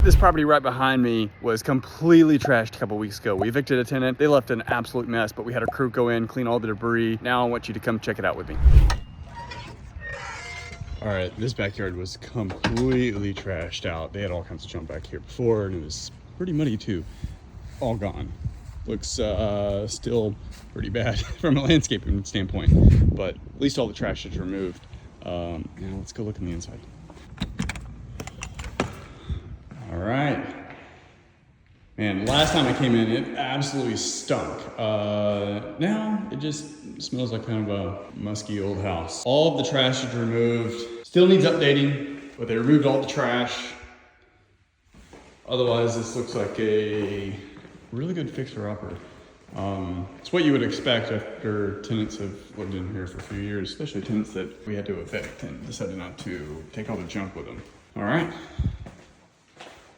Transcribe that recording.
This property right behind me was completely trashed a couple weeks ago. We evicted a tenant. They left an absolute mess, but we had a crew go in, clean all the debris. Now I want you to come check it out with me. All right, this backyard was completely trashed out. They had all kinds of junk back here before, and it was pretty muddy too. All gone. Looks still pretty bad from a landscaping standpoint, but at least all the trash is removed. Now let's go look in the inside. All right. Man, last time I came in, it absolutely stunk. Now it just smells like kind of a musky old house. All of the trash is removed. Still needs updating, but they removed all the trash. Otherwise, this looks like a really good fixer-upper. It's what you would expect after tenants have lived in here for a few years, especially tenants that we had to evict and decided not to take all their junk with them. All right.